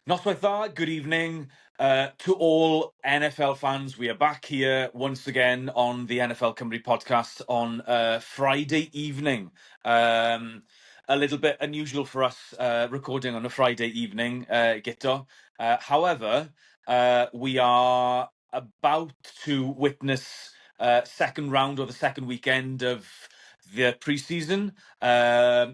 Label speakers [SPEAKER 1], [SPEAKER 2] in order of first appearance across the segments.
[SPEAKER 1] Noswaith dda, good evening to all NFL fans. We are back here once again on the NFL Cymru podcast on Friday evening. A little bit unusual for us recording on a Friday evening, Guto. However, we are about to witness second round or the second weekend of the preseason.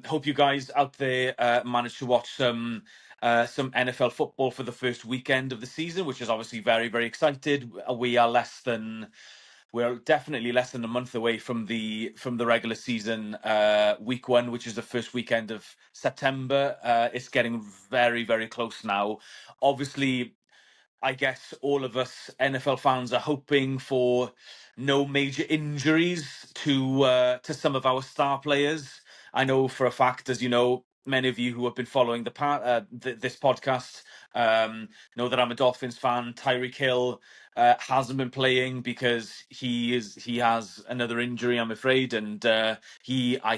[SPEAKER 1] Hope you guys out there managed to watch some NFL football for the first weekend of the season, which is obviously very, very excited. We're definitely less than a month away from the regular season, week one, which is the first weekend of September. It's getting very, very close now. Obviously, I guess all of us NFL fans are hoping for no major injuries to some of our star players. I know for a fact, as you know, many of you who have been following this podcast know that I'm a Dolphins fan. Tyreek Hill hasn't been playing because he has another injury, I'm afraid, and I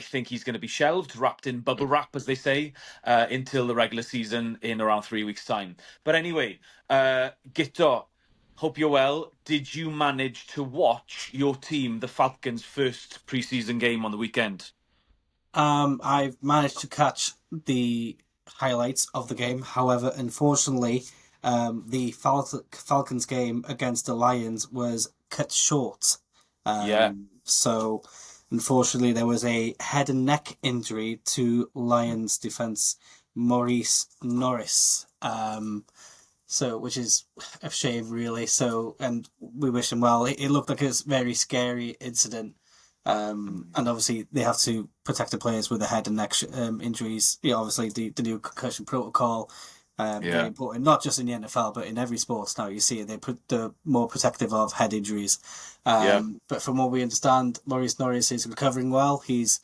[SPEAKER 1] think he's going to be shelved, wrapped in bubble wrap, as they say, until the regular season in around 3 weeks' time. But anyway, Guto, hope you're well. Did you manage to watch your team, the Falcons' first preseason game on the weekend?
[SPEAKER 2] I've managed to catch the highlights of the game. However, unfortunately, the Falcons game against the Lions was cut short.
[SPEAKER 1] Yeah.
[SPEAKER 2] So, unfortunately, there was a head and neck injury to Lions defense Maurice Norris. Which is a shame, really. So, and we wish him well. It looked like a very scary incident. And obviously they have to protect the players with the head and neck injuries. Obviously the new concussion protocol, very important, not just in the NFL, but in every sport now. You see they're more protective of head injuries. But from what we understand, Maurice Norris is recovering well. He's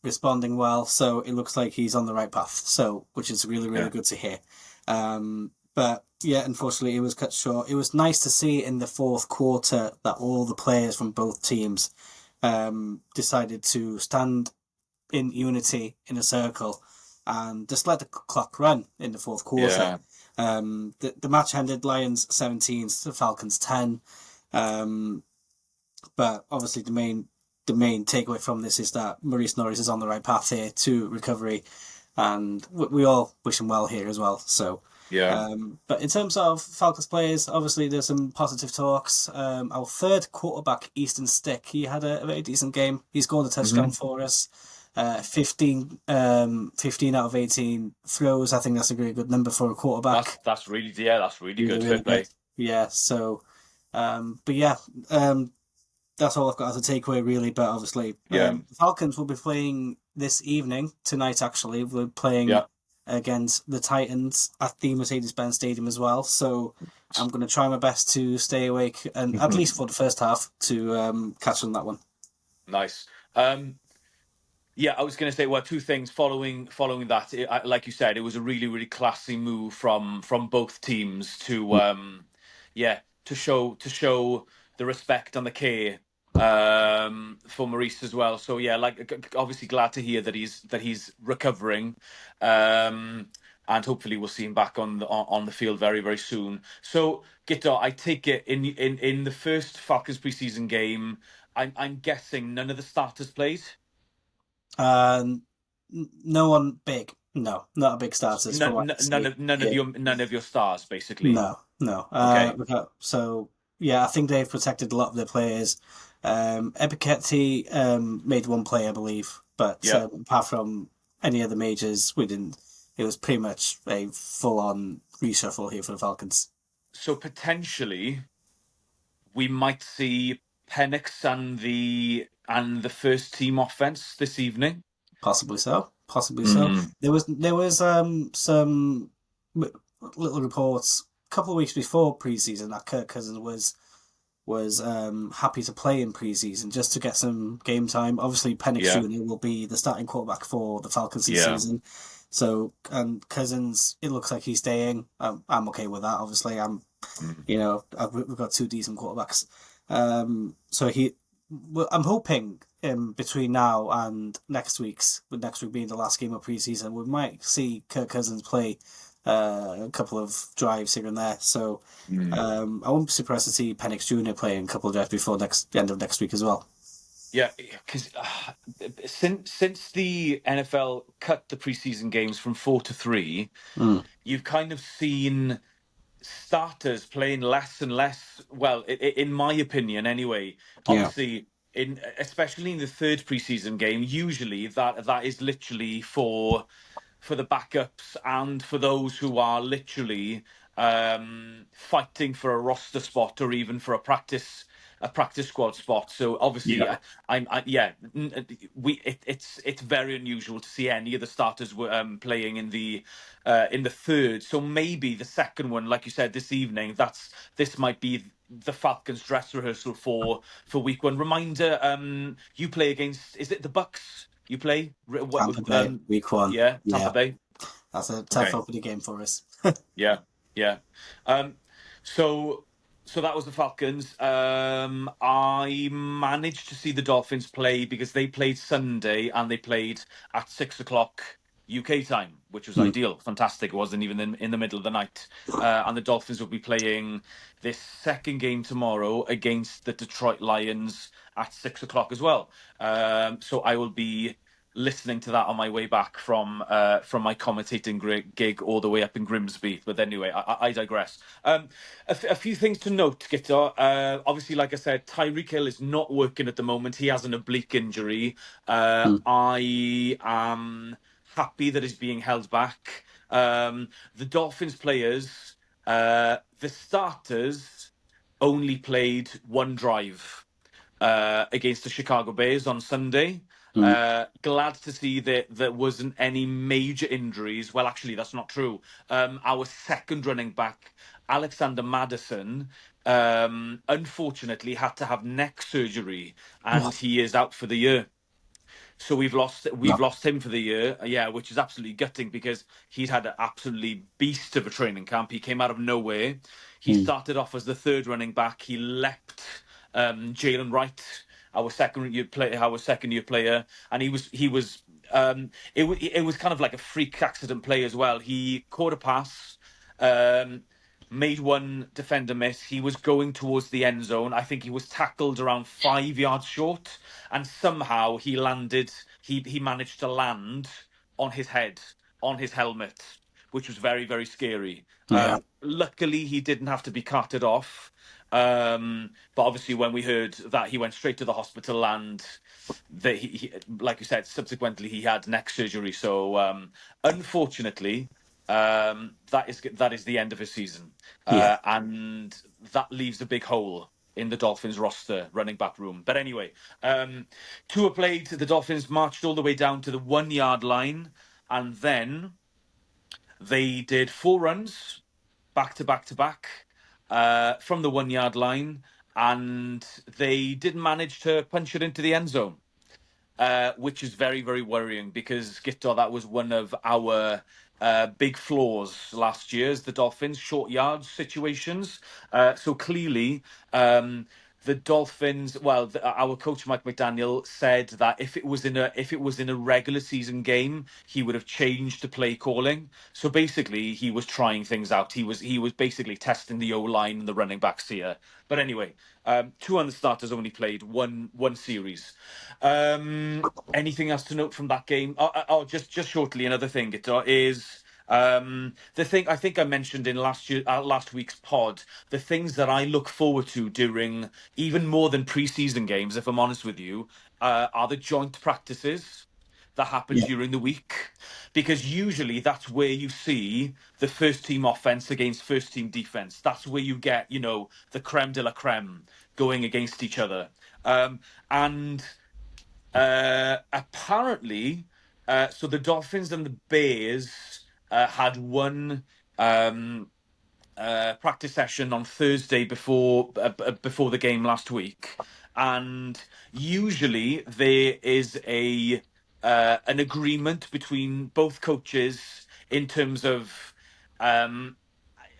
[SPEAKER 2] responding well. So it looks like he's on the right path. So, which is really, really good to hear. But yeah, unfortunately, it was cut short. It was nice to see in the fourth quarter that all the players from both teams decided to stand in unity in a circle and just let the clock run in the fourth quarter. The match ended Lions 17, Falcons 10. But obviously the main takeaway from this is that Maurice Norris is on the right path here to recovery, and we all wish him well here as well. So. But in terms of Falcons players, obviously there's some positive talks. Our third quarterback, Easton Stick, he had a very decent game. He scored a touchdown for us. 15 out of 18 throws. I think that's a very good number for a quarterback.
[SPEAKER 1] That's really good. Fair play.
[SPEAKER 2] Yeah. So, but yeah, that's all I've got as a takeaway, really. But obviously, the Falcons will be playing this evening, tonight. Actually, we're playing. Against the Titans at the Mercedes-Benz Stadium as well. So I'm going to try my best to stay awake, and at least for the first half, to catch on that one.
[SPEAKER 1] Nice. I was going to say, well, two things following that. Like you said, it was a really, really classy move from both teams to show the respect and the care for Maurice as well. So yeah, obviously glad to hear that he's recovering, and hopefully we'll see him back on the field very, very soon. So Guto, I take it in the first Falcons preseason game, I'm guessing none of the starters played.
[SPEAKER 2] No one big. No, not a big starters.
[SPEAKER 1] None of your stars, basically.
[SPEAKER 2] No. Okay. So yeah, I think they've protected a lot of their players. Ebiketie made one play, I believe, but apart from any of the majors, we didn't. It was pretty much a full-on reshuffle here for the Falcons.
[SPEAKER 1] So potentially, we might see Penix and the first team offense this evening.
[SPEAKER 2] Possibly so. There was some little reports a couple of weeks before preseason that Kirk Cousins was happy to play in preseason just to get some game time. Obviously, Penix Jr. will be the starting quarterback for the Falcons this season. So, and Cousins, it looks like he's staying. I'm okay with that. Obviously, we've got two decent quarterbacks. I'm hoping between now and next week being the last game of preseason, we might see Kirk Cousins play a couple of drives here and there. So
[SPEAKER 1] Mm.
[SPEAKER 2] I won't be surprised to see Penix Jr. playing a couple of drives before end of next week as well.
[SPEAKER 1] Yeah, because since the NFL cut the preseason games from 4 to 3,
[SPEAKER 2] Mm,
[SPEAKER 1] you've kind of seen starters playing less and less. Well, in my opinion, anyway.
[SPEAKER 2] yeah,
[SPEAKER 1] Obviously, in especially in the third preseason game, usually that is literally for the backups and for those who are literally fighting for a roster spot or even for a practice squad spot. So obviously,
[SPEAKER 2] yeah,
[SPEAKER 1] yeah, it's very unusual to see any of the starters playing in the third. So maybe the second one, like you said this evening, this might be the Falcons dress rehearsal for week one. Reminder, you play against, is it the Bucks you play?
[SPEAKER 2] Tampa Bay, week one.
[SPEAKER 1] Yeah, Tampa
[SPEAKER 2] Yeah,
[SPEAKER 1] Bay.
[SPEAKER 2] that's a tough
[SPEAKER 1] Okay.
[SPEAKER 2] opening game for us.
[SPEAKER 1] Yeah, yeah. Um, so so that was the Falcons. I managed to see the Dolphins play because they played Sunday and they played at 6 o'clock UK time, which was
[SPEAKER 2] Mm,
[SPEAKER 1] ideal. Fantastic. It wasn't even in the middle of the night. And the Dolphins will be playing this second game tomorrow against the Detroit Lions at 6 o'clock as well. So I will be listening to that on my way back from my commentating gig all the way up in Grimsby. But anyway, I digress. A few things to note, Gitter. Obviously, like I said, Tyreek Hill is not working at the moment. He has an oblique injury.
[SPEAKER 2] mm,
[SPEAKER 1] I am happy that he's being held back. The Dolphins players, the starters, only played one drive against the Chicago Bears on Sunday.
[SPEAKER 2] mm.
[SPEAKER 1] Glad to see that there wasn't any major injuries. Well, actually, that's not true. Our second running back, Alexander Madison, unfortunately had to have neck surgery, and
[SPEAKER 2] What?
[SPEAKER 1] he is out for the year. So we've
[SPEAKER 2] No.
[SPEAKER 1] lost him for the year, yeah, which is absolutely gutting because he's had an absolutely beast of a training camp. He came out of nowhere. He
[SPEAKER 2] Mm,
[SPEAKER 1] started off as the third running back. He leapt Jalen Wright, our second year player, and he was it was kind of like a freak accident play as well. He caught a pass. Um, Made one defender miss. He was going towards the end zone. I think he was tackled around 5 yards short, and somehow he managed to land on his head, on his helmet, which was very, very scary.
[SPEAKER 2] yeah,
[SPEAKER 1] Luckily he didn't have to be carted off, but obviously when we heard that, he went straight to the hospital, and that like you said, subsequently he had neck surgery. So unfortunately, that is the end of his season,
[SPEAKER 2] yeah,
[SPEAKER 1] and that leaves a big hole in the Dolphins roster running back room. But anyway, Tua played. The Dolphins marched all the way down to the 1 yard line, and then they did 4 runs back to back to back from the 1 yard line, and they didn't manage to punch it into the end zone, which is very, very worrying because, Gito, that was one of our big flaws last year as the Dolphins, short yards situations. So clearly, the Dolphins, well, our coach Mike McDaniel said that if it was in a regular season game, he would have changed the play calling. So basically, he was trying things out. He was basically testing the O line and the running backs here. But anyway, two on the starters only played one series. Anything else to note from that game? Just shortly, another thing, Gito, is the thing I think I mentioned in last week's pod. The things that I look forward to during even more than preseason games, if I'm honest with you, are the joint practices that happen
[SPEAKER 2] yeah,
[SPEAKER 1] during the week, because usually that's where you see the first team offense against first team defense. That's where you get, the creme de la creme going against each other. And apparently, so the Dolphins and the Bears had one um, practice session on Thursday before the game last week, and usually there is a an agreement between both coaches in terms of um,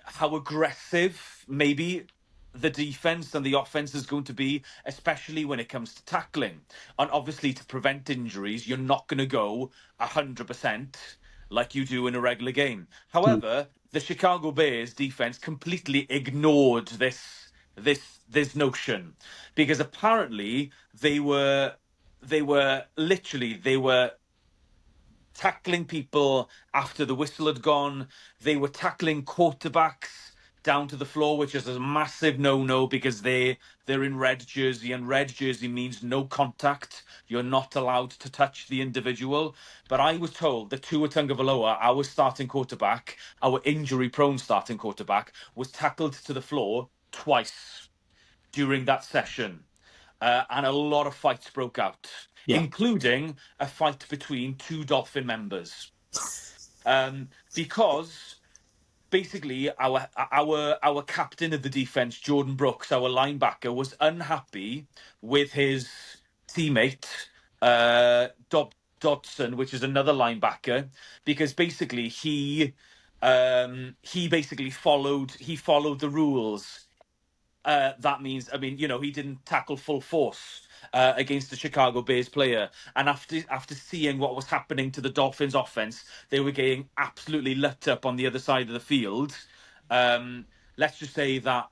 [SPEAKER 1] how aggressive maybe the defense and the offense is going to be, especially when it comes to tackling. And obviously, to prevent injuries, you're not going to go 100%. like you do in a regular game.
[SPEAKER 2] Mm.
[SPEAKER 1] However, the Chicago Bears defense completely ignored this notion, because apparently they were tackling people after the whistle had gone. They were tackling quarterbacks down to the floor, which is a massive no-no, because they're in red jersey, and red jersey means no contact. You're not allowed to touch the individual. But I was told that Tua Tagovailoa, our starting quarterback, our injury-prone starting quarterback, was tackled to the floor twice during that session. And a lot of fights broke out,
[SPEAKER 2] Yeah.
[SPEAKER 1] including a fight between two Dolphin members. Because basically our captain of the defense, Jordan Brooks, our linebacker, was unhappy with his teammate, Dodson, which is another linebacker, because basically he basically followed the rules. That means, I mean, he didn't tackle full force against the Chicago Bears player. And after seeing what was happening to the Dolphins offense, they were getting absolutely lit up on the other side of the field. Um, let's just say that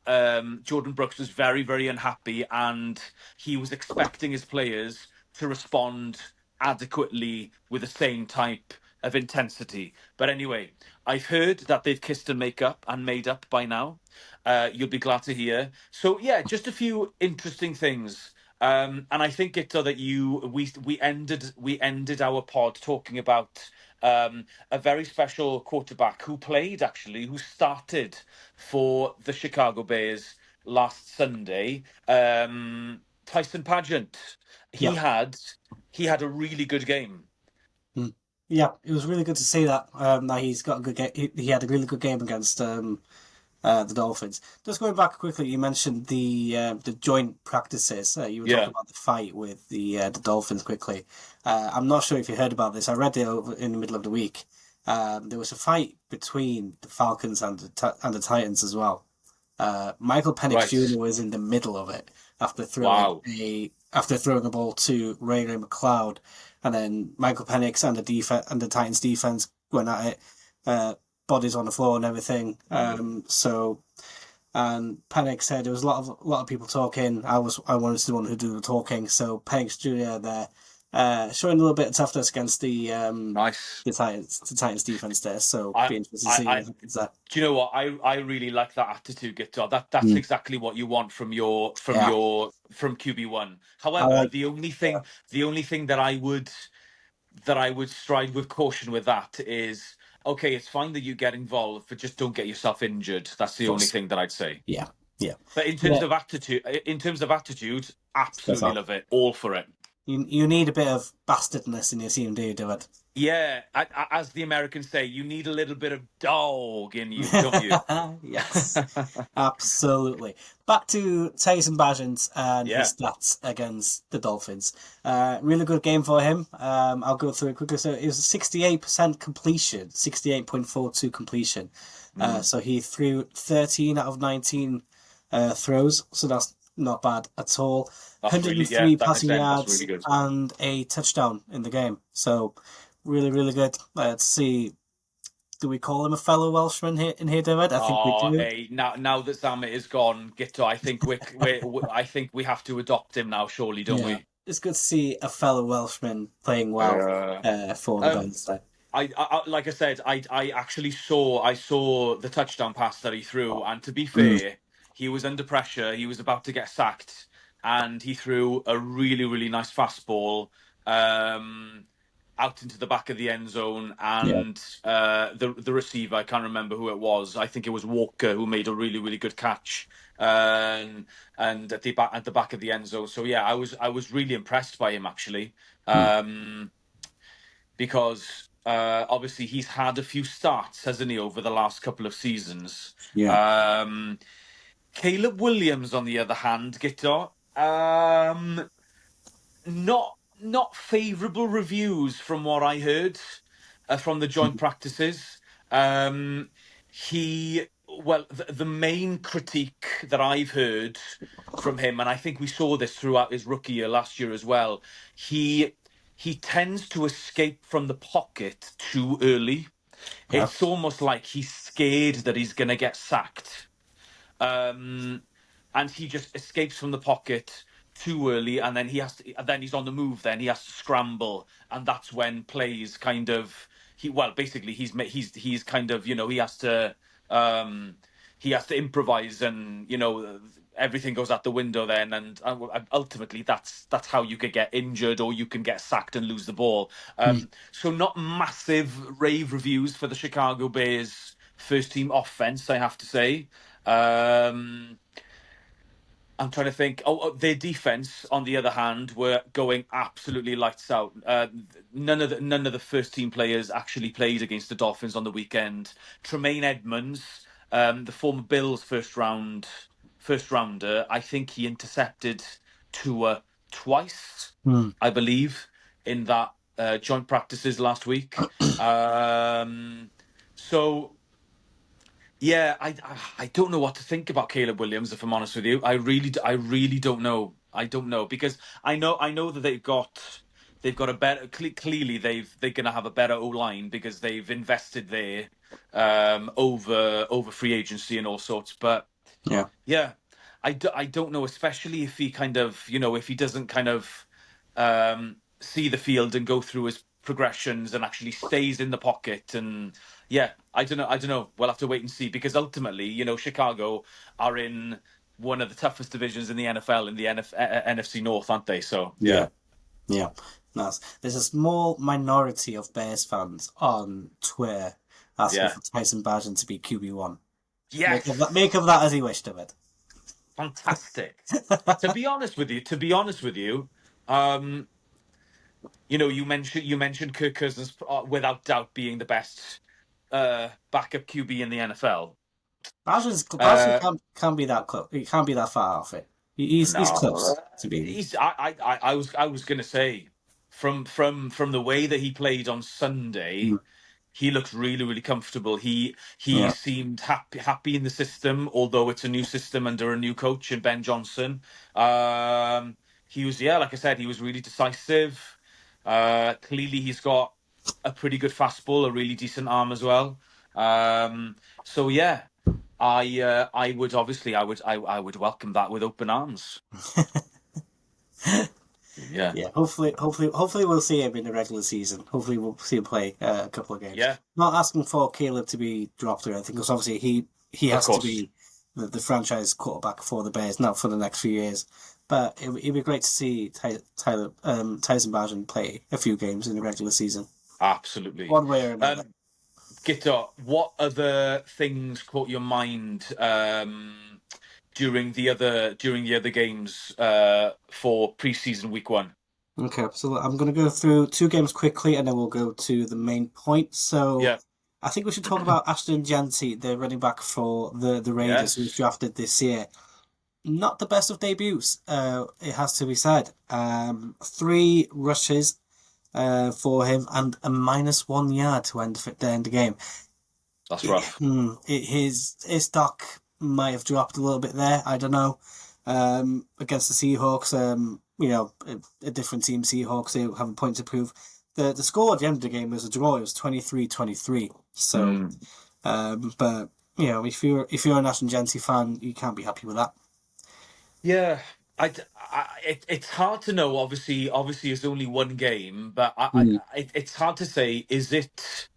[SPEAKER 1] Jordan Brooks was very, very unhappy, and he was expecting his players to respond adequately with the same type of intensity. But anyway, I've heard that they've kissed and made up by now. You'll be glad to hear. So yeah, just a few interesting things. And I think it's so that we ended our pod talking about a very special quarterback who started for the Chicago Bears last Sunday. Tyson Pageant. He
[SPEAKER 2] Yeah.
[SPEAKER 1] had he had a really good game.
[SPEAKER 2] Mm. Yeah, it was really good to see that he's got a good game. He had a really good game against the Dolphins. Just going back quickly, you mentioned the joint practices. You were talking
[SPEAKER 1] Yeah.
[SPEAKER 2] about the fight with the Dolphins quickly. I'm not sure if you heard about this. I read it over in the middle of the week. There was a fight between the Falcons and the Titans as well. Michael Penix
[SPEAKER 1] Right.
[SPEAKER 2] Jr. was in the middle of it
[SPEAKER 1] Wow.
[SPEAKER 2] after throwing a ball to Ray McLeod, and then Michael Penix and the Titans defense went at it, bodies on the floor and everything. And Penix said there was a lot of people talking. I wanted to the one who do the talking. So Penix Jr. there, showing a little bit of toughness against
[SPEAKER 1] Nice.
[SPEAKER 2] the Titans defense there. So
[SPEAKER 1] I,
[SPEAKER 2] be interested to
[SPEAKER 1] I,
[SPEAKER 2] see
[SPEAKER 1] I,
[SPEAKER 2] what happens there.
[SPEAKER 1] do you know what? I really like that attitude, Guitar. That's
[SPEAKER 2] Mm.
[SPEAKER 1] exactly what you want from
[SPEAKER 2] Yeah,
[SPEAKER 1] from QB1.
[SPEAKER 2] I
[SPEAKER 1] However,
[SPEAKER 2] like.
[SPEAKER 1] the only thing that I would stride with caution with that is, okay, it's fine that you get involved, but just don't get yourself injured. That's the only
[SPEAKER 2] Course.
[SPEAKER 1] thing that I'd say.
[SPEAKER 2] Yeah, yeah,
[SPEAKER 1] But
[SPEAKER 2] yeah.
[SPEAKER 1] in terms of attitude,
[SPEAKER 2] That's
[SPEAKER 1] absolutely
[SPEAKER 2] all.
[SPEAKER 1] love it. All for it.
[SPEAKER 2] You need a bit of bastardness in your team, do you, David?
[SPEAKER 1] Yeah, as the Americans say, you need a little bit of dog in you, don't you?
[SPEAKER 2] Yes, absolutely. Back to Tyson Bagent and
[SPEAKER 1] Yeah.
[SPEAKER 2] his stats against the Dolphins. Really good game for him. I'll go through it quickly. So it was 68% completion, 68.42 completion.
[SPEAKER 1] Mm.
[SPEAKER 2] So he threw 13 out of 19 throws, so that's not bad at all.
[SPEAKER 1] Yeah,
[SPEAKER 2] 103
[SPEAKER 1] that makes
[SPEAKER 2] passing
[SPEAKER 1] sense. That's
[SPEAKER 2] yards
[SPEAKER 1] really good.
[SPEAKER 2] and a touchdown in the game. So really, really good. To see, do we call him a fellow Welshman here in here, David? I think we
[SPEAKER 1] Oh,
[SPEAKER 2] do.
[SPEAKER 1] hey, now that Zamet is gone, Gito, I think we have to adopt him now, surely, don't
[SPEAKER 2] Yeah,
[SPEAKER 1] we?
[SPEAKER 2] it's good to see a fellow Welshman playing well
[SPEAKER 1] Uh,
[SPEAKER 2] for the
[SPEAKER 1] um,
[SPEAKER 2] Bears there.
[SPEAKER 1] like I said, I actually saw the touchdown pass that he threw, and to be
[SPEAKER 2] Mm,
[SPEAKER 1] fair, he was under pressure. He was about to get sacked, and he threw a really, really nice fastball um, out into the back of the end zone.
[SPEAKER 2] yeah.
[SPEAKER 1] And the receiver, I can't remember who it was. I think it was Walker, who made a really, really good catch. Um, and at the back of the end zone. So yeah, I was really impressed by him, actually.
[SPEAKER 2] Mm,
[SPEAKER 1] Because obviously he's had a few starts, hasn't he, over the last couple of seasons.
[SPEAKER 2] yeah.
[SPEAKER 1] Um, Caleb Williams, on the other hand, Guitar, not favourable reviews from what I heard from the joint
[SPEAKER 2] Mm,
[SPEAKER 1] practices. Um, he well, the main critique that I've heard from him, and I think we saw this throughout his rookie year last year as well. He he tends to escape from the pocket too early.
[SPEAKER 2] Yeah.
[SPEAKER 1] It's almost like he's scared that he's going to get sacked. Um, and he just escapes from the pocket too early, and then then he's on the move. Then he has to scramble, and that's when plays kind of basically he's kind of um, he has to improvise, and everything goes out the window then, and ultimately that's how you could get injured or you can get sacked and lose the ball.
[SPEAKER 2] Mm.
[SPEAKER 1] So not massive rave reviews for the Chicago Bears first team offense, I have to say. Um, I'm trying to think. Their defense, on the other hand, were going absolutely lights out. None of the first team players actually played against the Dolphins on the weekend. Tremaine Edmonds, the former Bills first rounder, I think he intercepted Tua twice,
[SPEAKER 2] Mm.
[SPEAKER 1] I believe, in that joint practices last week. So yeah, I don't know what to think about Caleb Williams, if I'm honest with you. I really don't know. I don't know because I know that they've got a better clearly they're going to have a better O line because they've invested there over free agency and all sorts. But
[SPEAKER 2] Yeah.
[SPEAKER 1] yeah, I don't know, especially if he kind of, if he doesn't kind of see the field and go through his progressions and actually stays in the pocket. And yeah, I don't know. I don't know. We'll have to wait and see because ultimately, Chicago are in one of the toughest divisions in the NFL in the NFC North, aren't they? So
[SPEAKER 2] Yeah.
[SPEAKER 1] yeah,
[SPEAKER 2] Yeah. Nice. There's a small minority of Bears fans on Twitter asking
[SPEAKER 1] yeah,
[SPEAKER 2] for Tyson Badgen to be QB1.
[SPEAKER 1] yes,
[SPEAKER 2] Make of that as he wished of it.
[SPEAKER 1] fantastic. To be honest with you, um, you mentioned Kirk Cousins without doubt being the best backup QB in the NFL.
[SPEAKER 2] Badgen
[SPEAKER 1] Uh,
[SPEAKER 2] can't be that close. He can't be that far off it. He's
[SPEAKER 1] no,
[SPEAKER 2] close to being.
[SPEAKER 1] I was gonna say from the way that he played on
[SPEAKER 2] Mm.
[SPEAKER 1] Sunday, he looked really really comfortable. He
[SPEAKER 2] Yeah.
[SPEAKER 1] seemed happy in the system, although it's a new system under a new coach in Ben Johnson. He was, yeah, like I said, he was really decisive. Clearly, he's got a pretty good fastball, a really decent arm as well. So yeah, I would obviously I would welcome that with open arms. Yeah,
[SPEAKER 2] Yeah, hopefully we'll see him in the regular season. Hopefully we'll see him play a couple of games.
[SPEAKER 1] yeah,
[SPEAKER 2] Not asking for Caleb to be dropped or anything, because obviously he
[SPEAKER 1] of
[SPEAKER 2] has to
[SPEAKER 1] course.
[SPEAKER 2] be the franchise quarterback for the Bears, not for the next few years. But it'd be great to see Tyson Badgen play a few games in the regular season,
[SPEAKER 1] Absolutely.
[SPEAKER 2] one way or another.
[SPEAKER 1] Gito, what other things caught your mind during the other games for preseason week one?
[SPEAKER 2] Okay, so I'm going to go through two games quickly, and then we'll go to the main point. So
[SPEAKER 1] Yeah.
[SPEAKER 2] I think we should talk about Ashton Jeanty, the running back for the Raiders, who was
[SPEAKER 1] Yes.
[SPEAKER 2] drafted this year. Not the best of debuts, it has to be said. Three rushes for him and a -1 yard to end the game.
[SPEAKER 1] That's rough.
[SPEAKER 2] His stock might have dropped a little bit there. I don't know. Against the Seahawks, a different team, Seahawks, they have a point to prove. The score at the end of the game was a draw. It was 23-23. So,
[SPEAKER 1] Mm.
[SPEAKER 2] but if you're an Ashton Jeanty fan, you can't be happy with that.
[SPEAKER 1] Yeah. It's hard to know. Obviously, it's only one game, but
[SPEAKER 2] Mm,
[SPEAKER 1] it's hard to say. Is it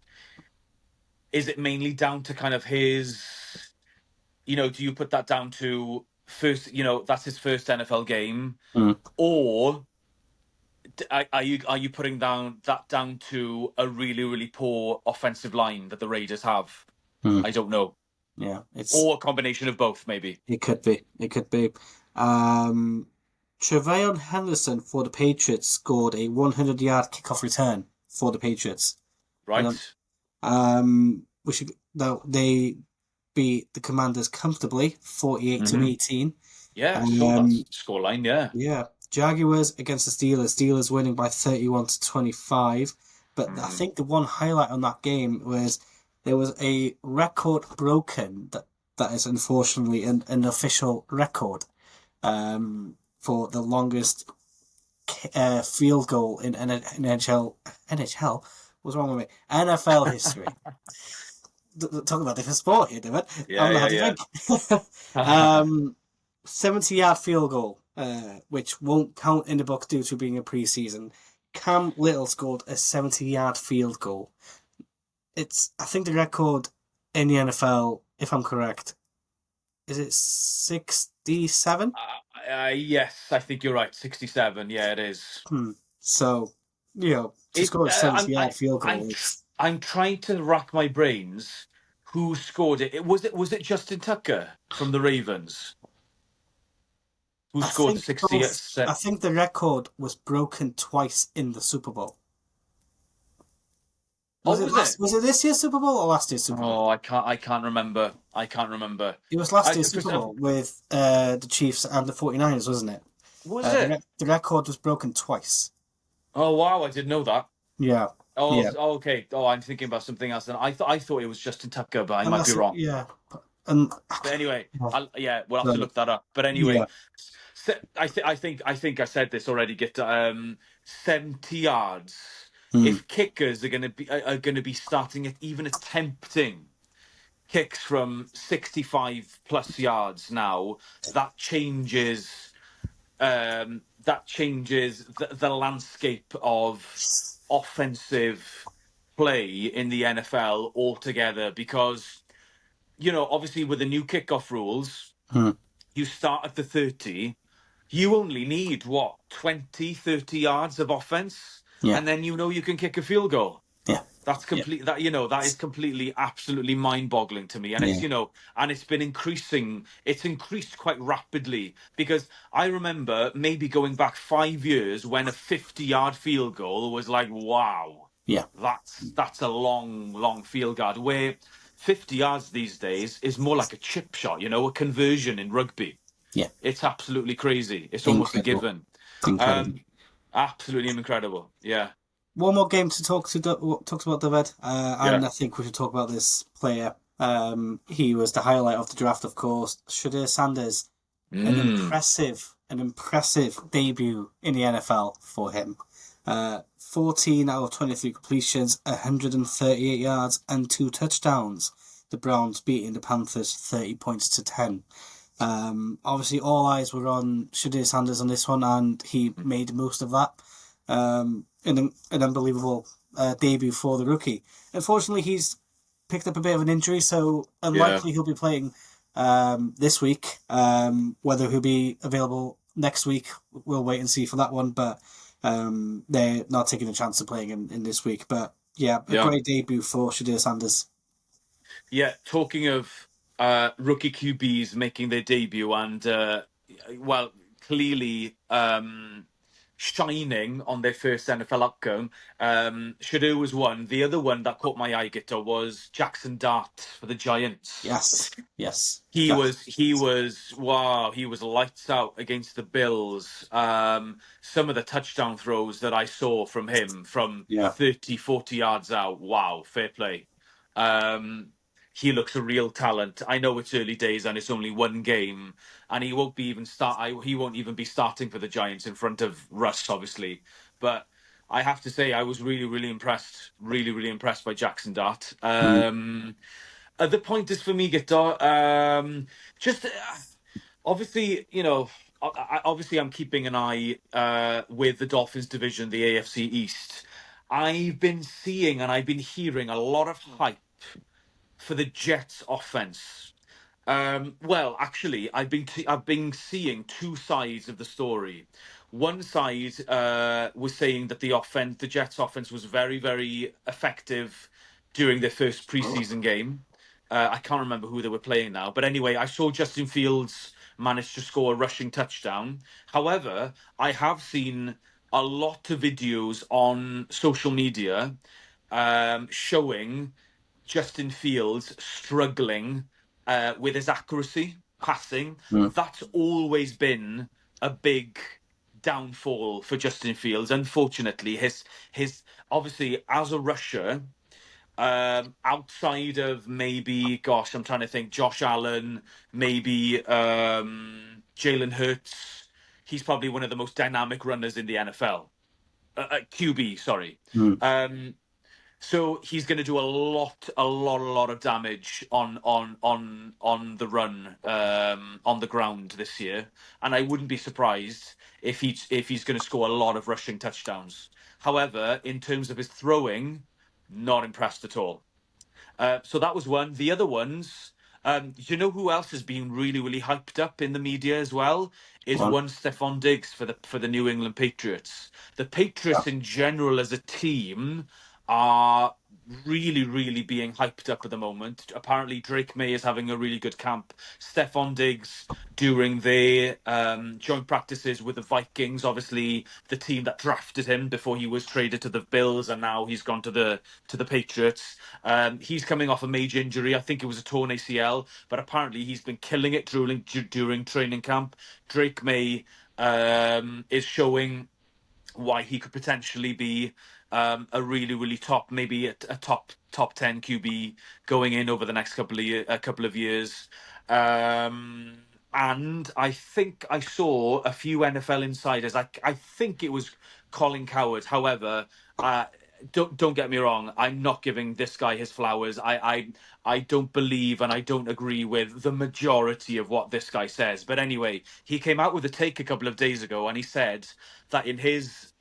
[SPEAKER 1] mainly down to kind of his? Do you put that down to first? That's his first NFL game,
[SPEAKER 2] mm,
[SPEAKER 1] or are you putting that down to a really really poor offensive line that the Raiders have?
[SPEAKER 2] mm.
[SPEAKER 1] I don't know,
[SPEAKER 2] Yeah, it's
[SPEAKER 1] or a combination of both, maybe.
[SPEAKER 2] it could be. It could be. Um, Trevayon Henderson for the Patriots scored a 100-yard kickoff return for the Patriots. And
[SPEAKER 1] Right?
[SPEAKER 2] we should now they beat the Commanders comfortably, 48 to
[SPEAKER 1] Hmm.
[SPEAKER 2] 18.
[SPEAKER 1] Yeah, I saw that
[SPEAKER 2] Um,
[SPEAKER 1] scoreline. Yeah.
[SPEAKER 2] yeah, Jaguars against the Steelers. Steelers winning by 31-25. But I
[SPEAKER 1] Mm.
[SPEAKER 2] think the one highlight on that game was there was a record broken that is unfortunately an official record for the longest field goal in NHL. What's wrong with me? NFL history. Talking about different sport here, David.
[SPEAKER 1] Yeah,
[SPEAKER 2] I'm not
[SPEAKER 1] yeah,
[SPEAKER 2] having think.
[SPEAKER 1] yeah.
[SPEAKER 2] 70-yard field goal, which won't count in the book due to being a preseason. Cam Little scored a 70-yard field goal. I think the record in the NFL, if I'm correct, is it 67?
[SPEAKER 1] Yes, I think you're right. 67. Yeah, it is.
[SPEAKER 2] So, to
[SPEAKER 1] It.
[SPEAKER 2] score a 70-yard field goal is.
[SPEAKER 1] I'm trying to rack my brains. Who scored it? Was it Justin Tucker from the Ravens who
[SPEAKER 2] I
[SPEAKER 1] scored the
[SPEAKER 2] think
[SPEAKER 1] 60?
[SPEAKER 2] both. I think the record was broken twice in the Super Bowl.
[SPEAKER 1] Oh, was it?
[SPEAKER 2] Was it this year's Super Bowl or last year's Super Bowl?
[SPEAKER 1] Oh, I can't remember. I can't remember.
[SPEAKER 2] It was last year's
[SPEAKER 1] Because
[SPEAKER 2] Super Bowl with the Chiefs and the 49ers, wasn't it?
[SPEAKER 1] was it?
[SPEAKER 2] The record was broken twice.
[SPEAKER 1] Oh wow, I didn't know that.
[SPEAKER 2] Yeah,
[SPEAKER 1] Oh,
[SPEAKER 2] yeah.
[SPEAKER 1] okay. Oh, I'm thinking about something else. Then I thought it was Justin Tucker, but I
[SPEAKER 2] And
[SPEAKER 1] might be
[SPEAKER 2] that's
[SPEAKER 1] wrong.
[SPEAKER 2] yeah. And
[SPEAKER 1] But anyway, yeah, we'll have to
[SPEAKER 2] so,
[SPEAKER 1] look that up. But anyway,
[SPEAKER 2] yeah.
[SPEAKER 1] I think I said this already. Get 70 yards.
[SPEAKER 2] Mm,
[SPEAKER 1] If kickers are going to be starting at even attempting kicks from 65 plus yards now, that changes the landscape of offensive play in the NFL altogether because obviously with the new kickoff rules,
[SPEAKER 2] mm,
[SPEAKER 1] you start at the 30, you only need what, 20, 30 yards of offense,
[SPEAKER 2] yeah,
[SPEAKER 1] and then you can kick a field goal.
[SPEAKER 2] yeah,
[SPEAKER 1] That's
[SPEAKER 2] yeah,
[SPEAKER 1] complete. That is completely, absolutely mind-boggling to me, and
[SPEAKER 2] yeah.
[SPEAKER 1] it's been increasing. It's increased quite rapidly because I remember maybe going back 5 years when a 50-yard field goal was like, wow,
[SPEAKER 2] Yeah,
[SPEAKER 1] that's a long, long field goal. Where 50 yards these days is more like a chip shot, a conversion in rugby.
[SPEAKER 2] yeah.
[SPEAKER 1] It's absolutely crazy. It's almost a
[SPEAKER 2] Incredible,
[SPEAKER 1] given.
[SPEAKER 2] incredible.
[SPEAKER 1] Um, Absolutely incredible. Yeah,
[SPEAKER 2] One more game to talk about, David,
[SPEAKER 1] yeah.
[SPEAKER 2] and I think we should talk about this player. He was the highlight of the draft, of course. Shadir Sanders,
[SPEAKER 1] Mm.
[SPEAKER 2] an impressive debut in the NFL for him. 14 out of 23 completions, 138 yards, and 2 touchdowns. The Browns beating the Panthers 30 points to 10. Obviously, all eyes were on Shadir Sanders on this one, and he made the most of that. An unbelievable debut for the rookie. Unfortunately, he's picked up a bit of an injury, so
[SPEAKER 1] Yeah.
[SPEAKER 2] unlikely he'll be playing this week. Whether he'll be available next week, we'll wait and see for that one. But they're not taking a chance of playing him in this week. But yeah, a
[SPEAKER 1] Yeah.
[SPEAKER 2] great debut for Shadir Sanders.
[SPEAKER 1] Yeah, talking of rookie QBs making their debut and well, clearly shining on their first NFL outcome. Shadow was one. The other one that caught my eye, Gito, was Jackson Dart for the Giants.
[SPEAKER 2] Yes, yes,
[SPEAKER 1] He
[SPEAKER 2] Jack.
[SPEAKER 1] was he was wow, he was lights out against the Bills. Some of the touchdown throws that I saw from him from
[SPEAKER 2] Yeah.
[SPEAKER 1] 30, 40 yards out. Wow, fair play. Um, he looks a real talent. I know it's early days and it's only one game, and he won't even be starting for the Giants in front of Russ, obviously. But I have to say, I was really, really impressed. Really, really impressed by Jackson Dart.
[SPEAKER 2] Mm,
[SPEAKER 1] The point is for me, Guitar. Just obviously, obviously, I'm keeping an eye with the Dolphins division, the AFC East. I've been seeing and I've been hearing a lot of hype for the Jets offense. Well, actually, I've been seeing two sides of the story. One side was saying that the Jets offense was very, very effective during their first preseason game. I can't remember who they were playing now, but anyway, I saw Justin Fields manage to score a rushing touchdown. However, I have seen a lot of videos on social media showing Justin Fields struggling with his accuracy passing.
[SPEAKER 2] mm,
[SPEAKER 1] That's always been a big downfall for Justin Fields. Unfortunately, his obviously as a rusher, outside of maybe, gosh, I'm trying to think, Josh Allen, maybe Jalen Hurts. he's probably one of the most dynamic runners in the NFL. QB, sorry.
[SPEAKER 2] Mm.
[SPEAKER 1] Um, so he's going to do a lot of damage on the run, on the ground this year, and I wouldn't be surprised if he's going to score a lot of rushing touchdowns. However, in terms of his throwing, not impressed at all. So that was one. The other ones, you know who else has been really hyped up in the media as well? Is
[SPEAKER 2] Well,
[SPEAKER 1] one Stephon Diggs for the New England Patriots. The
[SPEAKER 2] yeah.
[SPEAKER 1] Patriots in general as a team are really being hyped up at the moment. Apparently, Drake May is having a really good camp. Stephon Diggs during their joint practices with the Vikings, obviously the team that drafted him before he was traded to the Bills, and now he's gone to the Patriots. He's coming off a major injury. I think it was a torn ACL, but apparently he's been killing it during training camp. Drake May is showing why he could potentially be a really top, maybe a top 10 QB going in over the next couple of years. And I think I saw a few NFL insiders. I think it was Colin Coward. However, uh, don't get me wrong. I'm not giving this guy his flowers. I don't believe and I don't agree with the majority of what this guy says. But anyway, he came out with a take a couple of days ago, and he said that in his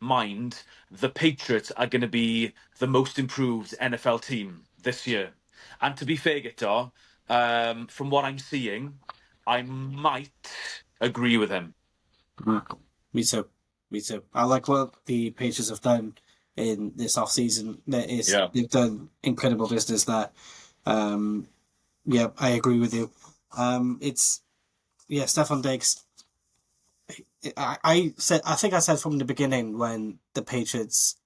[SPEAKER 1] mind, the Patriots are going to be the most improved NFL team this year. And to be fair, Guitar, from what I'm seeing, I might agree with him.
[SPEAKER 2] Mm. Me too. Me too. I like what the Patriots have done in this off season.
[SPEAKER 1] Yeah.
[SPEAKER 2] They've done incredible business there. Um, yeah, I agree with you. It's Stephon Diggs. I think I said from the beginning when the Patriots.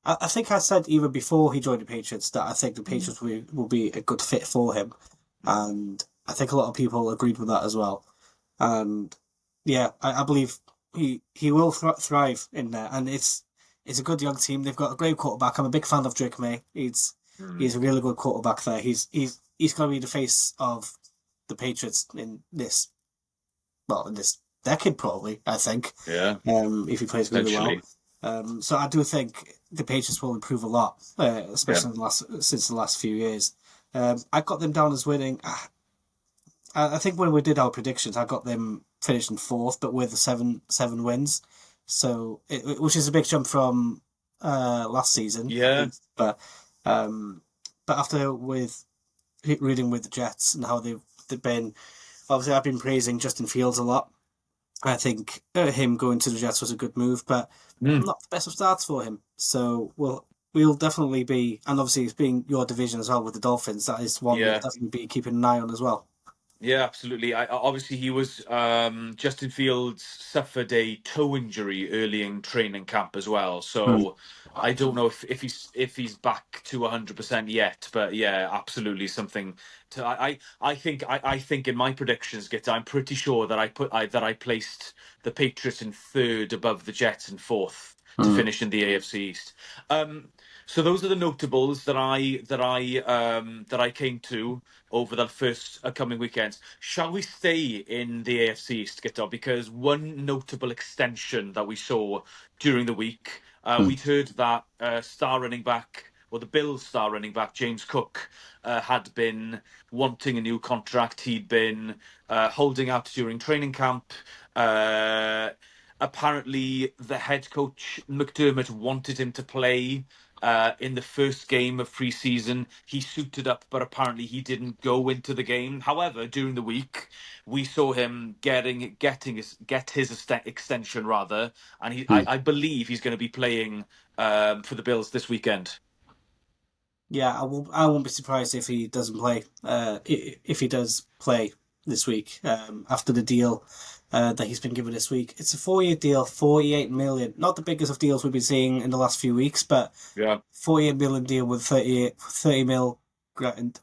[SPEAKER 2] I think I said even before he joined the Patriots that I think the Patriots will be a good fit for him, and I think a lot of people agreed with that as well. And yeah, I believe he will thrive in there, and it's a good young team. They've got a great quarterback. I'm a big fan of Drake May. He's a really good quarterback there. He's going to be the face of the Patriots in this decade probably. I think.
[SPEAKER 1] Yeah.
[SPEAKER 2] If he plays really well. So I do think the Patriots will improve a lot, especially since the last few years. I got them down as winning. I think when we did our predictions, I got them finishing fourth, but with seven wins. So, which is a big jump from last season, at
[SPEAKER 1] Yeah.
[SPEAKER 2] least. But after reading with the Jets and how they've been, obviously I've been praising Justin Fields a lot. I think him going to the Jets was a good move, but not the best of starts for him. So we'll definitely be, and obviously it's being your division as well with the Dolphins. That is one we'll
[SPEAKER 1] Yeah.
[SPEAKER 2] definitely be keeping an eye on as well.
[SPEAKER 1] Yeah, absolutely. Obviously he was Justin Fields suffered a toe injury early in training camp as well.
[SPEAKER 2] Hmm.
[SPEAKER 1] So I don't know if he's back to 100% yet, but yeah, absolutely something to I think in my predictions, Git, I'm pretty sure that I placed the Patriots in third above the Jets in fourth to
[SPEAKER 2] Hmm.
[SPEAKER 1] finish in the AFC East. So those are the notables that I came to over the first coming weekends. Shall we stay in the AFC East, Gito? Because one notable extension that we saw during the week,
[SPEAKER 2] Hmm.
[SPEAKER 1] we'd heard that star running back, or the Bills star running back, James Cook, had been wanting a new contract. He'd been holding out during training camp. Apparently, the head coach, McDermott, wanted him to play in the first game of pre-season. He suited up, but apparently he didn't go into the game. However, during the week, we saw him get his extension rather, and
[SPEAKER 2] Hmm.
[SPEAKER 1] I believe he's going to be playing for the Bills this weekend.
[SPEAKER 2] Yeah, I won't be surprised if he doesn't play. If he does play this week, after the deal that he's been given this week, it's a 4-year deal, 48 million. Not the biggest of deals we've been seeing in the last few weeks, but
[SPEAKER 1] Yeah.
[SPEAKER 2] 48 million deal with 30 mil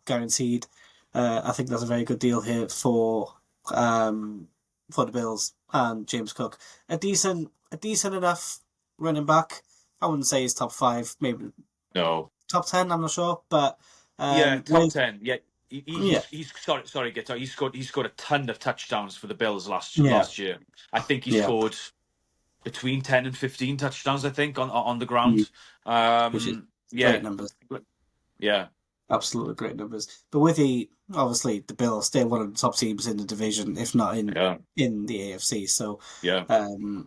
[SPEAKER 2] guaranteed. I think that's a very good deal here for the Bills and James Cook. A decent enough running back. I wouldn't say he's top five, maybe
[SPEAKER 1] No.
[SPEAKER 2] top 10. I'm not sure, but
[SPEAKER 1] Yeah, top
[SPEAKER 2] with
[SPEAKER 1] 10. Yeah.
[SPEAKER 2] Yeah,
[SPEAKER 1] he's sorry, Guto. He scored a ton of touchdowns for the Bills
[SPEAKER 2] yeah,
[SPEAKER 1] last year. I think he
[SPEAKER 2] yeah.
[SPEAKER 1] scored between 10 and 15 touchdowns, I think, on the
[SPEAKER 2] Mm.
[SPEAKER 1] ground.
[SPEAKER 2] Which is
[SPEAKER 1] Yeah,
[SPEAKER 2] great numbers.
[SPEAKER 1] yeah,
[SPEAKER 2] Absolutely great numbers. But with the obviously the Bills, they're one of the top teams in the division, if not
[SPEAKER 1] yeah,
[SPEAKER 2] in the AFC. So
[SPEAKER 1] yeah,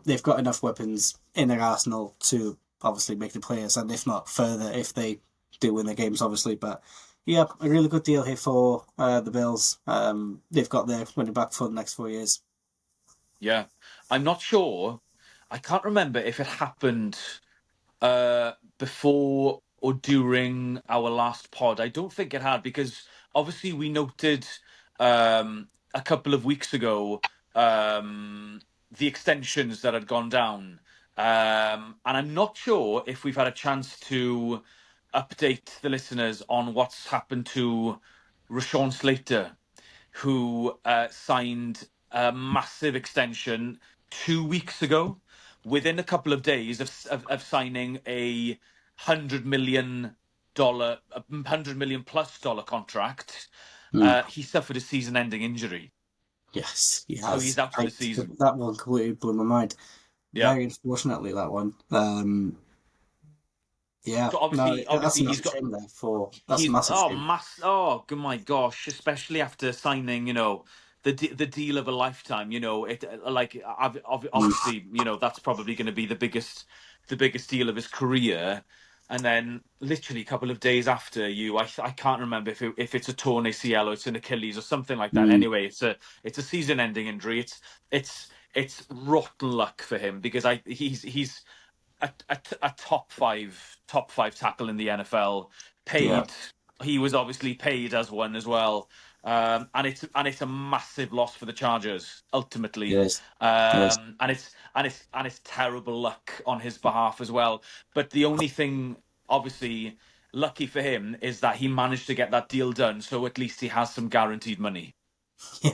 [SPEAKER 2] they've got enough weapons in their arsenal to obviously make the players, and if not further, if they do win the games, obviously. But yeah, a really good deal here for the Bills. They've got their running back for the next 4 years.
[SPEAKER 1] yeah. I'm not sure. I can't remember if it happened before or during our last pod. I don't think it had, because obviously we noted a couple of weeks ago the extensions that had gone down. And I'm not sure if we've had a chance to update the listeners on what's happened to Rashawn Slater, who signed a massive extension 2 weeks ago, within a couple of days of signing $100 million contract.
[SPEAKER 2] Mm.
[SPEAKER 1] He suffered a season-ending injury,
[SPEAKER 2] Yes, he
[SPEAKER 1] so he's
[SPEAKER 2] has.
[SPEAKER 1] out for the season.
[SPEAKER 2] That one completely blew my mind.
[SPEAKER 1] Yeah.
[SPEAKER 2] Very unfortunately, that one. Yeah,
[SPEAKER 1] So
[SPEAKER 2] no, that's a
[SPEAKER 1] obviously
[SPEAKER 2] massive shame there. That's a
[SPEAKER 1] he's
[SPEAKER 2] massive shame.
[SPEAKER 1] my gosh, especially after signing, the deal of a lifetime.
[SPEAKER 2] Mm.
[SPEAKER 1] Obviously, that's probably going to be the biggest deal of his career. And then literally a couple of days after, I can't remember if it's a torn ACL or it's an Achilles or something like that.
[SPEAKER 2] Mm.
[SPEAKER 1] Anyway, it's a season-ending injury. It's rotten luck for him, because he's a top five tackle in the NFL.
[SPEAKER 2] Yeah,
[SPEAKER 1] Paid, he was obviously paid as one as well, and it's a massive loss for the Chargers
[SPEAKER 2] it
[SPEAKER 1] ultimately,
[SPEAKER 2] is. It is.
[SPEAKER 1] and it's terrible luck on his behalf as well. But the only thing, obviously, lucky for him is that he managed to get that deal done, so at least he has some guaranteed money.
[SPEAKER 2] Yeah,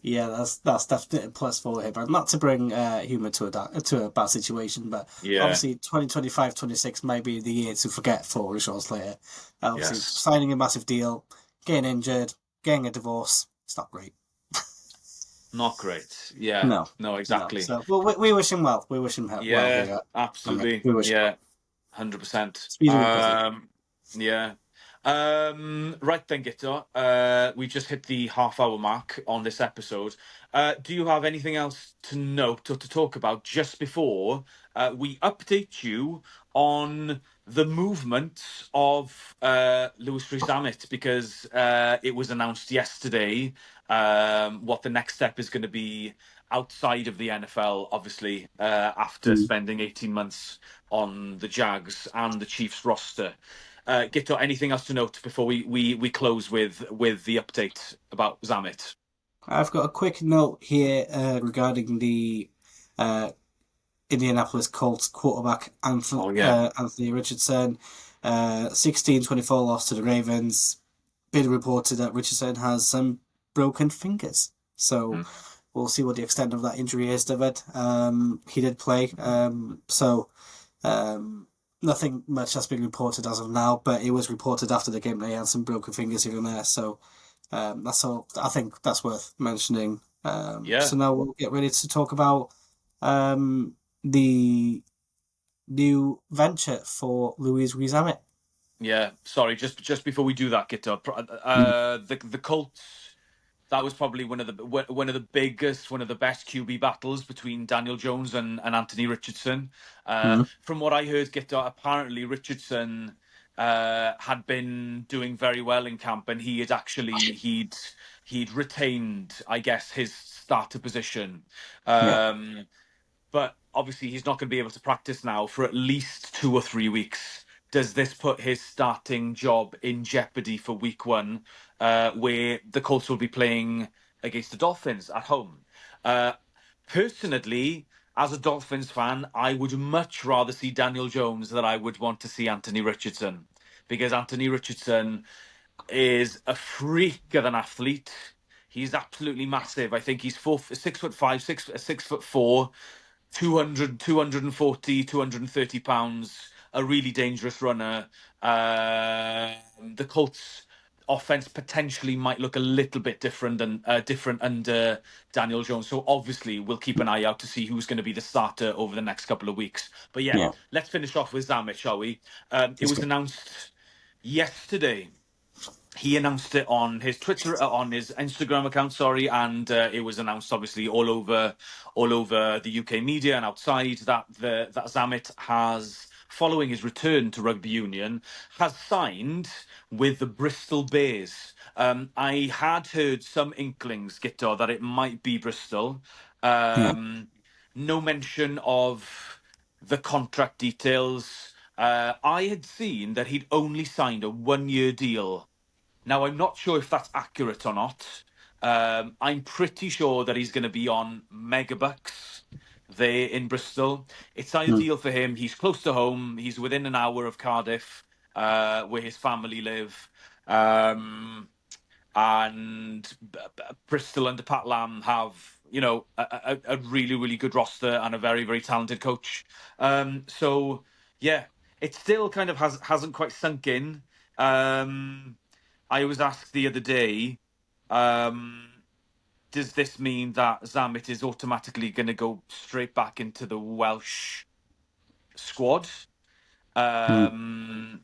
[SPEAKER 2] yeah, that's definitely a plus for him. And not to bring humor to a bad situation, but
[SPEAKER 1] Yeah.
[SPEAKER 2] obviously 2025-26 might be the year to forget for Rashawn Slater. Obviously,
[SPEAKER 1] Yes.
[SPEAKER 2] signing a massive deal, getting injured, getting a divorce, it's not great.
[SPEAKER 1] Not great. Yeah.
[SPEAKER 2] No,
[SPEAKER 1] No.
[SPEAKER 2] no.
[SPEAKER 1] Exactly.
[SPEAKER 2] So, well, we wish him well. We wish him well
[SPEAKER 1] Yeah.
[SPEAKER 2] here. I mean,
[SPEAKER 1] Absolutely.
[SPEAKER 2] we wish him
[SPEAKER 1] Yeah.
[SPEAKER 2] well.
[SPEAKER 1] 100%.
[SPEAKER 2] Speedy recovery.
[SPEAKER 1] Yeah. Right then, Gito. We've just hit the half-hour mark on this episode. Do you have anything else to note or to talk about just before we update you on the movement of Lewis Rhys, because it was announced yesterday what the next step is going to be outside of the NFL, obviously, after
[SPEAKER 2] Mm.
[SPEAKER 1] spending 18 months on the Jags and the Chiefs roster. Gito, anything else to note before we close with the update about Zamet?
[SPEAKER 2] I've got a quick note here regarding the uh, Indianapolis Colts quarterback
[SPEAKER 1] Oh yeah.
[SPEAKER 2] Anthony Richardson. 16-24 loss to the Ravens. Been reported that Richardson has some broken fingers. So
[SPEAKER 1] Mm.
[SPEAKER 2] we'll see what the extent of that injury is, David. He did play. Um, Nothing much has been reported as of now, but it was reported after the game that he had some broken fingers here and there. So that's all. I think that's worth mentioning.
[SPEAKER 1] Yeah.
[SPEAKER 2] So now we'll get ready to talk about the new venture for Louise Rizamit.
[SPEAKER 1] Yeah. Sorry, just before we do that, Gito,
[SPEAKER 2] Mm.
[SPEAKER 1] the Colts. That was probably one of the biggest, one of the best QB battles between Daniel Jones and Anthony Richardson.
[SPEAKER 2] Mm.
[SPEAKER 1] From what I heard, Gito, apparently Richardson had been doing very well in camp, and he'd retained, I guess, his starter position.
[SPEAKER 2] Yeah.
[SPEAKER 1] But obviously he's not going to be able to practice now for at least 2 or 3 weeks. Does this put his starting job in jeopardy for week one, where the Colts will be playing against the Dolphins at home? Uh, Personally, as a Dolphins fan, I would much rather see Daniel Jones than I would want to see Anthony Richardson, because Anthony Richardson is a freak of an athlete. He's absolutely massive. I think he's 6'5", 6'4", 230 pounds, a really dangerous runner. The Colts offense potentially might look a little bit different under Daniel Jones. So obviously we'll keep an eye out to see who's going to be the starter over the next couple of weeks. But yeah,
[SPEAKER 2] Yeah,
[SPEAKER 1] let's finish off with Zamet, shall we? It
[SPEAKER 2] let's
[SPEAKER 1] was
[SPEAKER 2] go.
[SPEAKER 1] announced yesterday. He announced it on his Twitter, on his Instagram account, sorry, and it was announced obviously all over the UK media and outside that that Zamet has, following his return to rugby union, has signed with the Bristol Bears. I had heard some inklings, Gito, that it might be Bristol.
[SPEAKER 2] Yeah,
[SPEAKER 1] No mention of the contract details. I had seen that he'd only signed a 1 year deal. Now, I'm not sure if that's accurate or not. I'm pretty sure that he's going to be on megabucks there in Bristol. It's
[SPEAKER 2] mm,
[SPEAKER 1] ideal for him. He's close to home. He's within an hour of Cardiff, where his family live. Um, and Bristol under Pat Lam have, you know, a really, really good roster and a very, very talented coach. So yeah, it still kind of hasn't quite sunk in. I was asked the other day, um, does this mean that Zamet is automatically going to go straight back into the Welsh squad?
[SPEAKER 2] mm,
[SPEAKER 1] Um,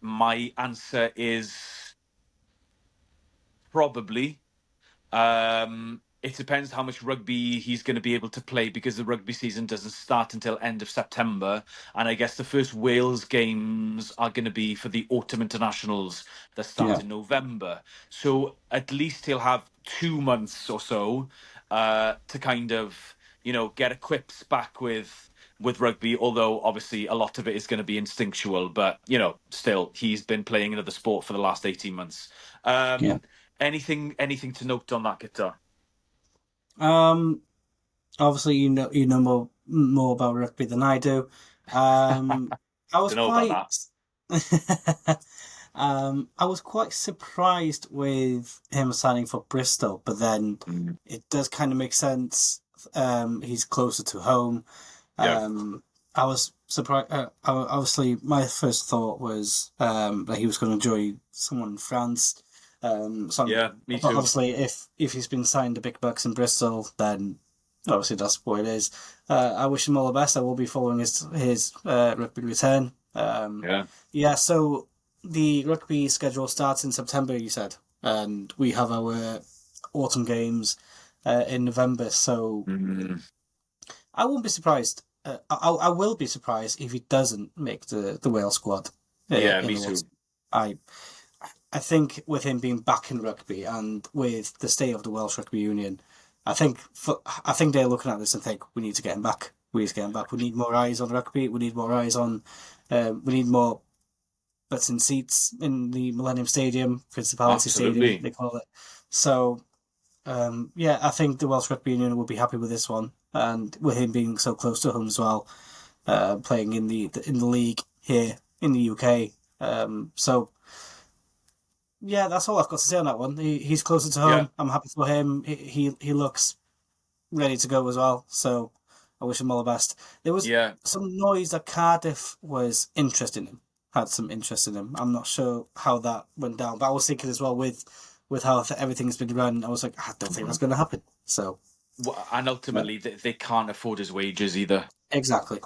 [SPEAKER 1] my answer is probably. It depends how much rugby he's going to be able to play, because the rugby season doesn't start until end of September, and I guess the first Wales games are going to be for the autumn internationals that start
[SPEAKER 2] yeah,
[SPEAKER 1] in November. So at least he'll have 2 months or so to kind of, you know, get equipped back with rugby. Although obviously a lot of it is going to be instinctual, but you know, still he's been playing another sport for the last 18 months.
[SPEAKER 2] yeah.
[SPEAKER 1] Anything to note on that, guitar?
[SPEAKER 2] Um, Obviously, you know more about rugby than I do. Um, I was
[SPEAKER 1] Don't know about
[SPEAKER 2] quite
[SPEAKER 1] that.
[SPEAKER 2] I was quite surprised with him signing for Bristol, but then
[SPEAKER 1] Mm.
[SPEAKER 2] it does kind of make sense. He's closer to home.
[SPEAKER 1] Yeah,
[SPEAKER 2] Um, I was surprised. Obviously, my first thought was that he was going to join someone in France.
[SPEAKER 1] yeah, me
[SPEAKER 2] But
[SPEAKER 1] too.
[SPEAKER 2] obviously, if he's been signed to big bucks in Bristol, then obviously that's what it is. I wish him all the best. I will be following his rugby return.
[SPEAKER 1] Yeah,
[SPEAKER 2] Yeah, so the rugby schedule starts in September, you said, and we have our autumn games in November. So
[SPEAKER 1] mm,
[SPEAKER 2] I won't be surprised. I will be surprised if he doesn't make the Wales squad
[SPEAKER 1] yeah,
[SPEAKER 2] in
[SPEAKER 1] me
[SPEAKER 2] the autumn.
[SPEAKER 1] too.
[SPEAKER 2] I I think with him being back in rugby and with the state of the Welsh Rugby Union, I think they're looking at this and think we need to get him back. We need to get him back. We need more eyes on rugby. We need more eyes on. We need more butts in seats in the Millennium Stadium, Principality Stadium,
[SPEAKER 1] Absolutely.
[SPEAKER 2] they call it. So yeah, I think the Welsh Rugby Union will be happy with this one, and with him being so close to home as well, playing in the league here in the UK. So yeah, that's all I've got to say on that one. He's closer to
[SPEAKER 1] Yeah,
[SPEAKER 2] home. I'm happy for him. He looks ready to go as well. So I wish him all the best. There was
[SPEAKER 1] yeah,
[SPEAKER 2] some noise that Cardiff was interested in him. Had some interest in him. I'm not sure how that went down, but I was thinking as well with how everything's been run. I was like, I don't think that's going to happen. So
[SPEAKER 1] and
[SPEAKER 2] yeah,
[SPEAKER 1] ultimately they can't afford his wages either.
[SPEAKER 2] exactly.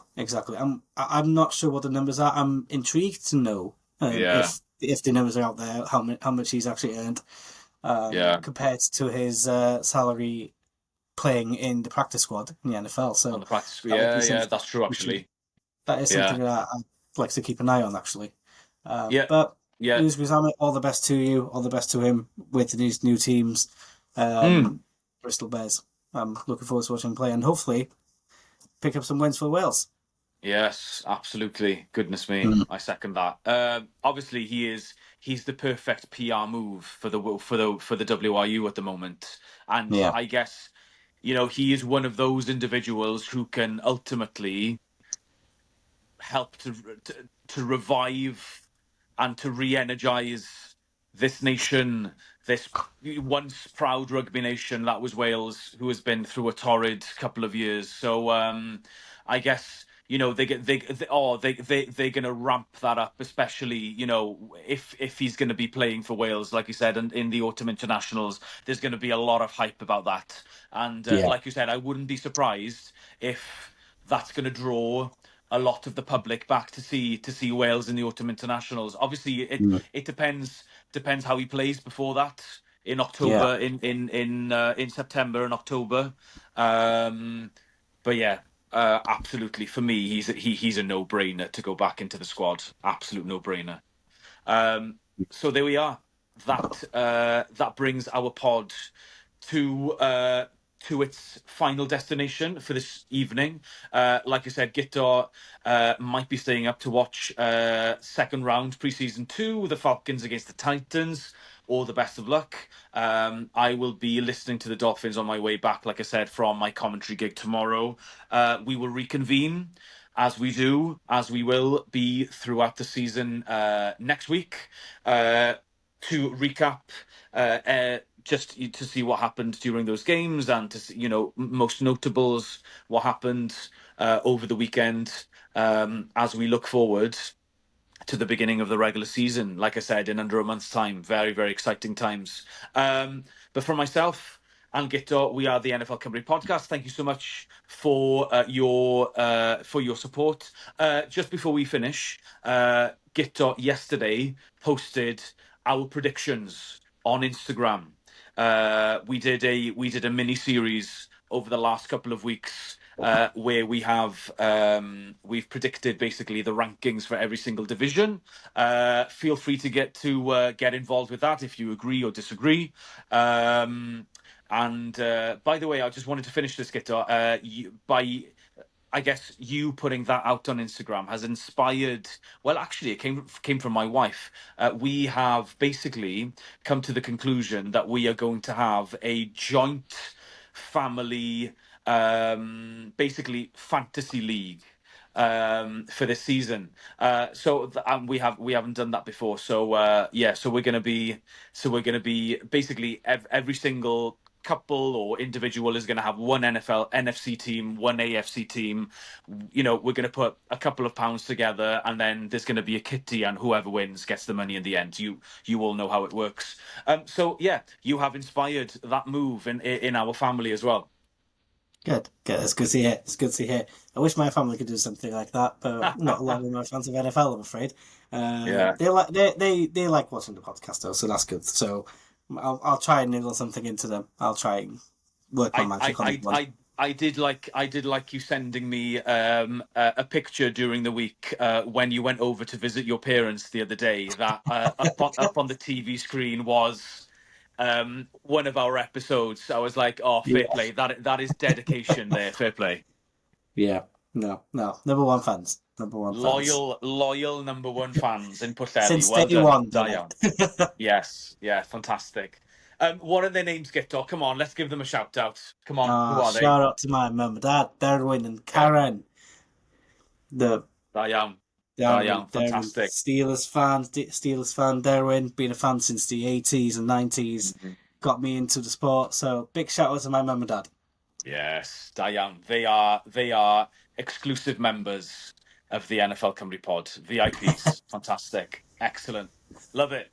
[SPEAKER 2] I'm not sure what the numbers are. I'm intrigued to know
[SPEAKER 1] Yeah,
[SPEAKER 2] if the numbers are out there, how much he's actually earned
[SPEAKER 1] yeah,
[SPEAKER 2] compared to his salary playing in the practice squad in the NFL.
[SPEAKER 1] on
[SPEAKER 2] So
[SPEAKER 1] the practice.
[SPEAKER 2] that would
[SPEAKER 1] Yeah,
[SPEAKER 2] be
[SPEAKER 1] yeah,
[SPEAKER 2] something
[SPEAKER 1] that's true
[SPEAKER 2] we should.
[SPEAKER 1] actually.
[SPEAKER 2] That is something
[SPEAKER 1] Yeah,
[SPEAKER 2] that I'd like to keep an eye on, actually.
[SPEAKER 1] yeah,
[SPEAKER 2] But
[SPEAKER 1] yeah.
[SPEAKER 2] Lewis Wizami, all the best to you. All the best to him with these new teams.
[SPEAKER 1] Mm.
[SPEAKER 2] Um, Bristol Bears. I'm looking forward to watching him play and hopefully pick up some wins for Wales.
[SPEAKER 1] Yes, absolutely. Goodness me,
[SPEAKER 2] Mm.
[SPEAKER 1] I second that. Obviously, he's the perfect PR move for the WRU at the moment, and
[SPEAKER 2] Yeah,
[SPEAKER 1] I guess, you know, he is one of those individuals who can ultimately help to revive and to re-energize this nation, this once proud rugby nation that was Wales, who has been through a torrid couple of years. So I guess you know, they're going to ramp that up, especially, you know, if he's going to be playing for Wales, like you said, and in the autumn internationals, there's going to be a lot of hype about that. And
[SPEAKER 2] Yeah.
[SPEAKER 1] like you said, I wouldn't be surprised if that's going to draw a lot of the public back to see Wales in the autumn internationals. Obviously,
[SPEAKER 2] Mm.
[SPEAKER 1] it depends how he plays before that in
[SPEAKER 2] Yeah.
[SPEAKER 1] October, in September and October. Um, but yeah, absolutely. For me, he's a no-brainer to go back into the squad. Absolute no-brainer. Um, so there we are. That brings our pod to its final destination for this evening. Like I said, Guto might be staying up to watch second round preseason 2, the Falcons against the Titans. All the best of luck. I will be listening to the Dolphins on my way back, like I said, from my commentary gig tomorrow. We will reconvene as we do, as we will be throughout the season next week, to recap, just to see what happened during those games, and to see, you know, most notables, what happened over the weekend, as we look forward to the beginning of the regular season. Like I said, in under a month's time, very, very exciting times. But for myself and Gito, we are the NFL Cymru podcast. Thank you so much for your support. Just before we finish, Gito yesterday posted our predictions on Instagram. We did a mini series over the last couple of weeks, where we've predicted basically the rankings for every single division. Feel free to get involved with that if you agree or disagree. And by the way, I just wanted to finish this, Guitar. I guess you putting that out on Instagram has inspired. Well, actually, it came from my wife. We have basically come to the conclusion that we are going to have a joint family, basically fantasy league, for this season. And we haven't done that before. So yeah, so we're gonna be basically every single couple or individual is going to have one NFL NFC team, one AFC team. You know, we're going to put a couple of pounds together, and then there's going to be a kitty, and whoever wins gets the money in the end. You all know how it works. So yeah, you have inspired that move in our family as well.
[SPEAKER 2] Good. Good. It's good to hear. It's good to hear. I wish my family could do something like that, but not a lot of my fans of NFL, I'm afraid.
[SPEAKER 1] Yeah.
[SPEAKER 2] They like watching the podcast though, so that's good. So I'll try and niggle something into them. I'll try and work my
[SPEAKER 1] I I
[SPEAKER 2] magic on
[SPEAKER 1] I
[SPEAKER 2] that one.
[SPEAKER 1] I I did like you sending me a picture during the week when you went over to visit your parents the other day. That up on the TV screen was one of our episodes. I was like, oh, fair
[SPEAKER 2] Yeah.
[SPEAKER 1] play. That is dedication there. Fair play.
[SPEAKER 2] Yeah. No. No. Number one fans. Number one fans.
[SPEAKER 1] Loyal number one fans in Pwllheli.
[SPEAKER 2] Since
[SPEAKER 1] Well
[SPEAKER 2] day
[SPEAKER 1] done,
[SPEAKER 2] one, done
[SPEAKER 1] Diane.
[SPEAKER 2] it.
[SPEAKER 1] Yes, yeah, fantastic. What are their names, Gito? Come on, let's give them a shout out. Come on, who are they?
[SPEAKER 2] Shout out to my mum and dad, Derwin and
[SPEAKER 1] Yeah,
[SPEAKER 2] Karen. The
[SPEAKER 1] Diane,
[SPEAKER 2] Derwin,
[SPEAKER 1] Diane,
[SPEAKER 2] Derwin,
[SPEAKER 1] fantastic.
[SPEAKER 2] Steelers fan, Derwin, been a fan since the 80s and 90s,
[SPEAKER 1] Mhm.
[SPEAKER 2] got me into the sport. So big shout out to my mum and dad.
[SPEAKER 1] Yes, Diane. They are exclusive members of the NFL Cymru Pod, VIPs. Fantastic, excellent, love it.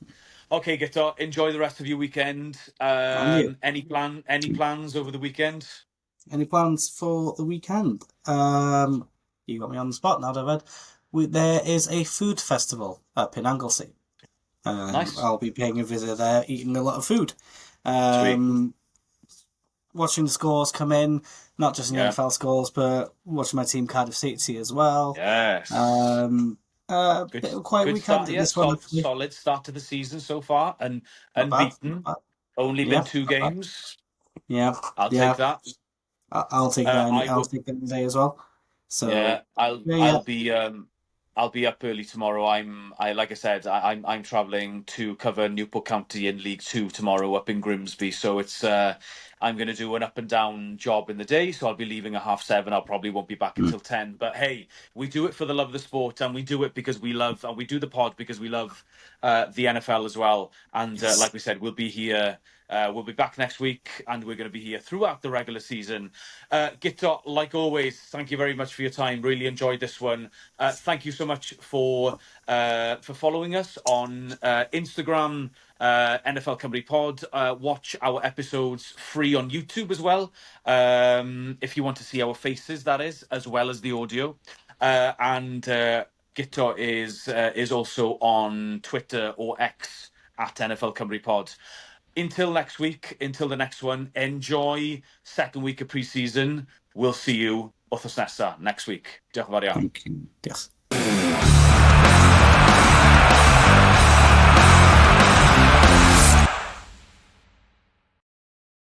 [SPEAKER 1] Okay, Gito, enjoy the rest of your weekend.
[SPEAKER 2] And you?
[SPEAKER 1] Any plans over the weekend?
[SPEAKER 2] Any plans for the weekend? You got me on the spot now, David. There is a food festival up in Anglesey.
[SPEAKER 1] Nice,
[SPEAKER 2] I'll be paying a visit there, eating a lot of food.
[SPEAKER 1] sweet.
[SPEAKER 2] Um, Watching the scores come in, not just in the
[SPEAKER 1] Yeah,
[SPEAKER 2] NFL scores, but watching my team Cardiff City as well.
[SPEAKER 1] yes. Good,
[SPEAKER 2] Bit of a quiet
[SPEAKER 1] good
[SPEAKER 2] weekend
[SPEAKER 1] start.
[SPEAKER 2] at
[SPEAKER 1] Yeah,
[SPEAKER 2] this one, actually.
[SPEAKER 1] solid start to the season so far, and
[SPEAKER 2] Not bad, not
[SPEAKER 1] unbeaten.
[SPEAKER 2] bad.
[SPEAKER 1] Only been
[SPEAKER 2] Yeah,
[SPEAKER 1] two
[SPEAKER 2] not bad.
[SPEAKER 1] games.
[SPEAKER 2] Yeah,
[SPEAKER 1] I'll take
[SPEAKER 2] yeah.
[SPEAKER 1] that.
[SPEAKER 2] I'll take that.
[SPEAKER 1] I
[SPEAKER 2] I'll
[SPEAKER 1] will.
[SPEAKER 2] take that today as well.
[SPEAKER 1] Yeah,
[SPEAKER 2] So, yeah, yeah.
[SPEAKER 1] I'll be up early tomorrow. Like I said, I'm travelling to cover Newport County in League Two tomorrow up in Grimsby. So I'm going to do an up and down job in the day, so I'll be leaving at 7:30. I probably won't be back until 10. But hey, we do it for the love of the sport, and we do it because we love, and we do the pod because we love the NFL as well. And
[SPEAKER 2] Yes.
[SPEAKER 1] like we said, we'll be here. We'll be back next week, and we're going to be here throughout the regular season. Guto, like always, thank you very much for your time. Really enjoyed this one. Thank you so much for following us on Instagram, NFL Cymru Pod. Watch our episodes free on YouTube as well, if you want to see our faces, that is, as well as the audio. And Guto is also on Twitter or X at NFL Cymru Pod. Until next week, until the next one, enjoy second week of pre-season. We'll see you wythnos nesa, next week. Diolch yn fawr iawn.
[SPEAKER 2] Thank you. Yes.